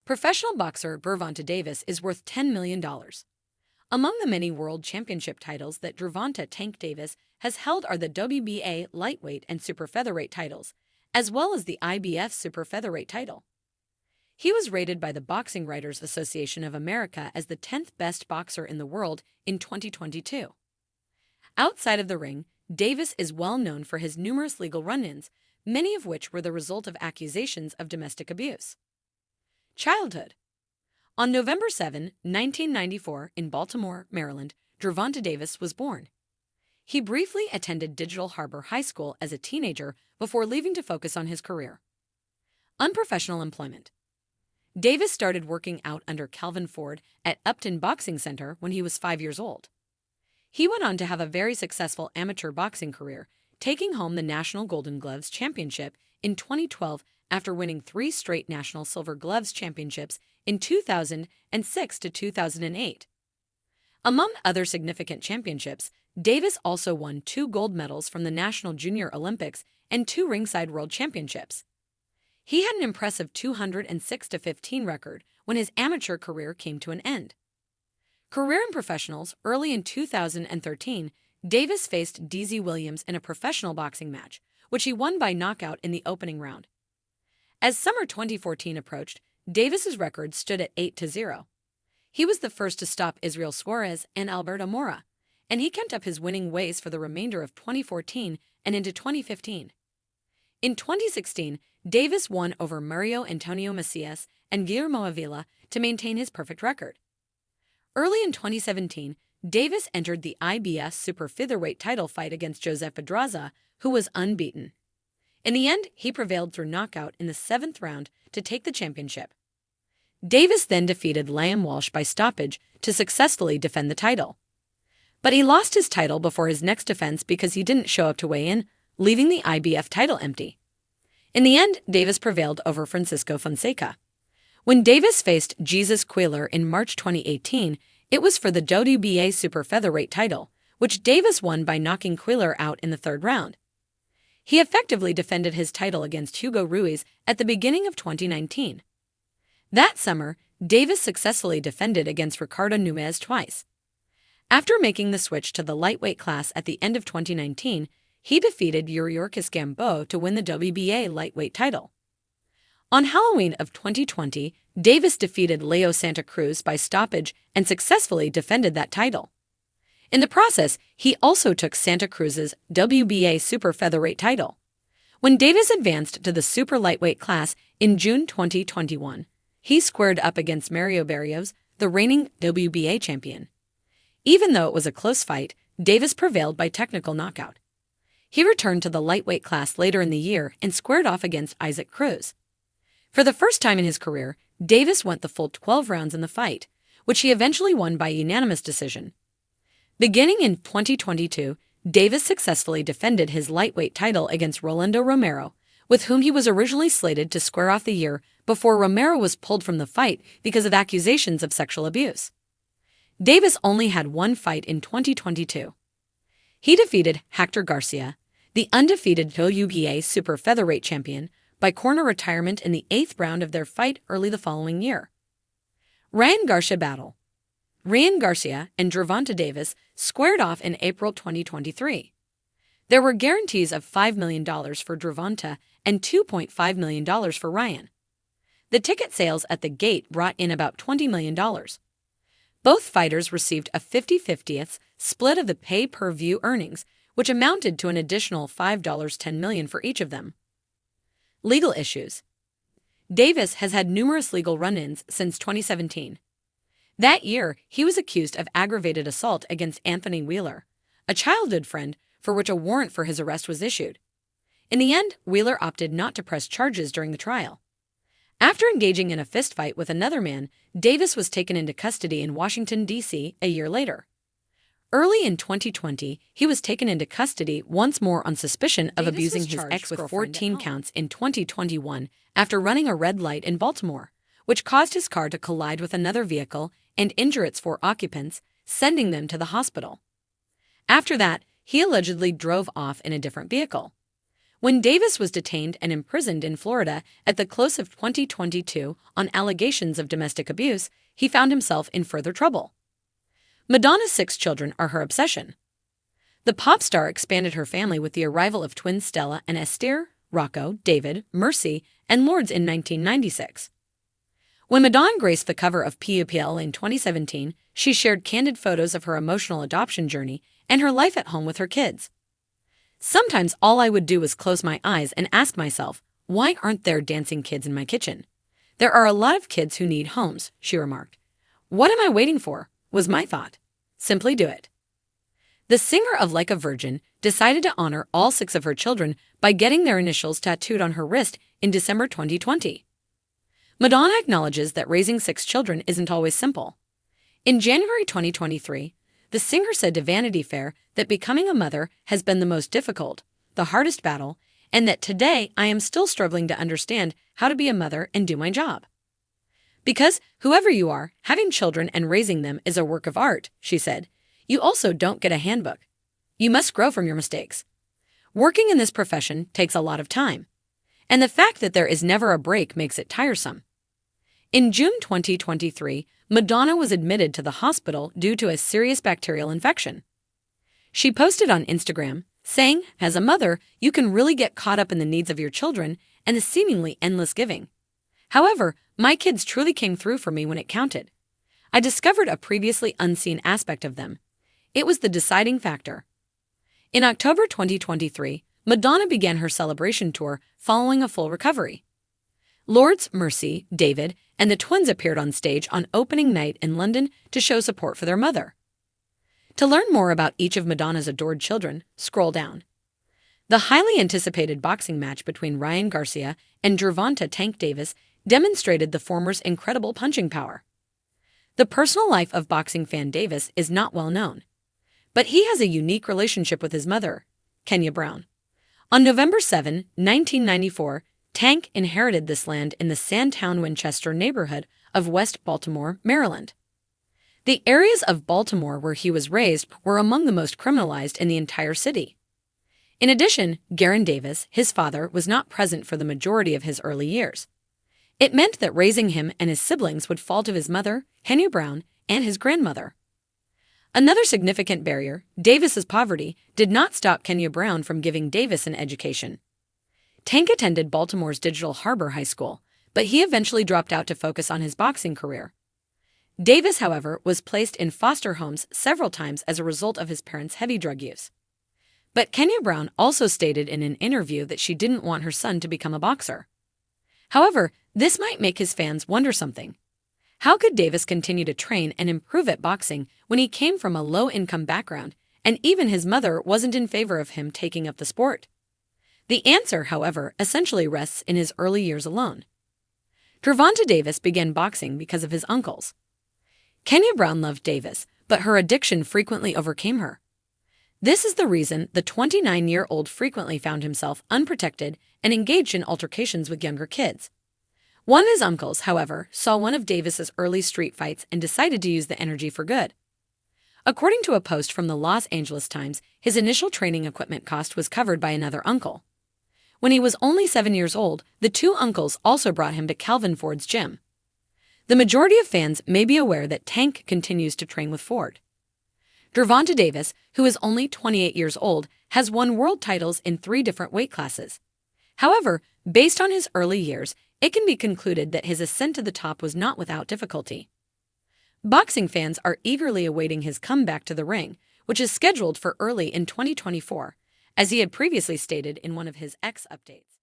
Professional boxer Gervonta Davis is worth $10 million. Among the many world championship titles that Gervonta "Tank" Davis has held are the WBA lightweight and super featherweight titles, as well as the IBF super featherweight title. He was rated by the Boxing Writers Association of America as the 10th best boxer in the world in 2022. Outside of the ring, Davis is well known for his numerous legal run-ins, many of which were the result of accusations of domestic abuse. Childhood. On November 7, 1994, in Baltimore, Maryland, Gervonta Davis was born. He briefly attended Digital Harbor High School as a teenager before leaving to focus on his career. Unprofessional employment. Davis started working out under Calvin Ford at Upton Boxing Center when he was 5 years old. He went on to have a very successful amateur boxing career, taking home the National Golden Gloves Championship in 2012 after winning 3 straight National Silver Gloves Championships in 2006 to 2008. Among other significant championships, Davis also won 2 gold medals from the National Junior Olympics and 2 ringside world championships. He had an impressive 206-15 record when his amateur career came to an end. Career in professionals. Early in 2013, Davis faced DZ Williams in a professional boxing match, which he won by knockout in the opening round. As summer 2014 approached, Davis's record stood at 8-0. He was the first to stop Israel Suarez and Alberto Mora, and he kept up his winning ways for the remainder of 2014 and into 2015. In 2016, Davis won over Mario Antonio Macias and Guillermo Avila to maintain his perfect record. Early in 2017, Davis entered the IBF super featherweight title fight against Joseph Pedraza, who was unbeaten. In the end, he prevailed through knockout in the 7th round to take the championship. Davis then defeated Liam Walsh by stoppage to successfully defend the title. But he lost his title before his next defense because he didn't show up to weigh in, leaving the IBF title empty. In the end, Davis prevailed over Francisco Fonseca. When Davis faced Jesus Quayler in March 2018, it was for the WBA super featherweight title, which Davis won by knocking Quayler out in the 3rd round. He effectively defended his title against Hugo Ruiz at the beginning of 2019. That summer, Davis successfully defended against Ricardo Nunes twice. After making the switch to the lightweight class at the end of 2019, he defeated Yuriorkis Gamboa to win the WBA lightweight title. On Halloween of 2020, Davis defeated Leo Santa Cruz by stoppage and successfully defended that title. In the process, he also took Santa Cruz's WBA super featherweight title. When Davis advanced to the super lightweight class in June 2021, he squared up against Mario Barrios, the reigning WBA champion. Even though it was a close fight, Davis prevailed by technical knockout. He returned to the lightweight class later in the year and squared off against Isaac Cruz. For the first time in his career, Davis went the full 12 rounds in the fight, which he eventually won by unanimous decision. Beginning in 2022, Davis successfully defended his lightweight title against Rolando Romero, with whom he was originally slated to square off the year before Romero was pulled from the fight because of accusations of sexual abuse. Davis only had one fight in 2022. He defeated Hector Garcia, the undefeated WBA super featherweight champion, by corner retirement in the 8th round of their fight early the following year. Ryan Garcia battle. Ryan Garcia and Gervonta Davis squared off in April 2023. There were guarantees of $5 million for Gervonta and $2.5 million for Ryan. The ticket sales at the gate brought in about $20 million. Both fighters received a 50-50th split of the pay-per-view earnings, which amounted to an additional $10 million for each of them. Legal issues. Davis has had numerous legal run-ins since 2017. That year, he was accused of aggravated assault against Anthony Wheeler, a childhood friend, for which a warrant for his arrest was issued. In the end, Wheeler opted not to press charges during the trial. After engaging in a fistfight with another man, Davis was taken into custody in Washington, D.C. a year later. Early in 2020, he was taken into custody once more on suspicion of abusing his ex with 14 counts in 2021 after running a red light in Baltimore, which caused his car to collide with another vehicle and injure its 4 occupants, sending them to the hospital. After that, he allegedly drove off in a different vehicle. When Davis was detained and imprisoned in Florida at the close of 2022 on allegations of domestic abuse, he found himself in further trouble. Madonna's 6 children are her obsession. The pop star expanded her family with the arrival of twins Stella and Esther, Rocco, David, Mercy, and Lourdes in 1996. When Madonna graced the cover of PUPL in 2017, she shared candid photos of her emotional adoption journey and her life at home with her kids. Sometimes all I would do was close my eyes and ask myself, why aren't there dancing kids in my kitchen? There are a lot of kids who need homes, she remarked. What am I waiting for? Was my thought. Simply do it. The singer of Like a Virgin decided to honor all 6 of her children by getting their initials tattooed on her wrist in December 2020. Madonna acknowledges that raising 6 children isn't always simple. In January 2023, the singer said to Vanity Fair that becoming a mother has been the most difficult, the hardest battle, and that today I am still struggling to understand how to be a mother and do my job. Because, whoever you are, having children and raising them is a work of art, she said. You also don't get a handbook. You must grow from your mistakes. Working in this profession takes a lot of time, and the fact that there is never a break makes it tiresome. In June 2023, Madonna was admitted to the hospital due to a serious bacterial infection. She posted on Instagram, saying, as a mother, you can really get caught up in the needs of your children and the seemingly endless giving. However, my kids truly came through for me when it counted. I discovered a previously unseen aspect of them. It was the deciding factor. In October 2023, Madonna began her celebration tour following a full recovery. Lourdes, Mercy, David, and the twins appeared on stage on opening night in London to show support for their mother. To learn more about each of Madonna's adored children, scroll down. The highly anticipated boxing match between Ryan Garcia and Gervonta Tank Davis demonstrated the former's incredible punching power. The personal life of boxing fan Davis is not well known, but he has a unique relationship with his mother, Kenya Brown. On November 7, 1994, Tank inherited this land in the Sandtown-Winchester neighborhood of West Baltimore, Maryland. The areas of Baltimore where he was raised were among the most criminalized in the entire city. In addition, Gervonta Davis, his father, was not present for the majority of his early years. It meant that raising him and his siblings would fall to his mother, Kenya Brown, and his grandmother. Another significant barrier, Davis's poverty, did not stop Kenya Brown from giving Davis an education. Tank attended Baltimore's Digital Harbor High School, but he eventually dropped out to focus on his boxing career. Davis, however, was placed in foster homes several times as a result of his parents' heavy drug use. But Kenya Brown also stated in an interview that she didn't want her son to become a boxer. However, this might make his fans wonder something. How could Davis continue to train and improve at boxing when he came from a low-income background, and even his mother wasn't in favor of him taking up the sport? The answer, however, essentially rests in his early years alone. Gervonta Davis began boxing because of his uncles. Kenya Brown loved Davis, but her addiction frequently overcame her. This is the reason the 29-year-old frequently found himself unprotected and engaged in altercations with younger kids. One of his uncles, however, saw one of Davis's early street fights and decided to use the energy for good. According to a post from the Los Angeles Times, his initial training equipment cost was covered by another uncle. When he was only 7 years old, the 2 uncles also brought him to Calvin Ford's gym. The majority of fans may be aware that Tank continues to train with Ford. Gervonta Davis, who is only 28 years old, has won world titles in 3 different weight classes. However, based on his early years, it can be concluded that his ascent to the top was not without difficulty. Boxing fans are eagerly awaiting his comeback to the ring, which is scheduled for early in 2024, as he had previously stated in one of his X updates.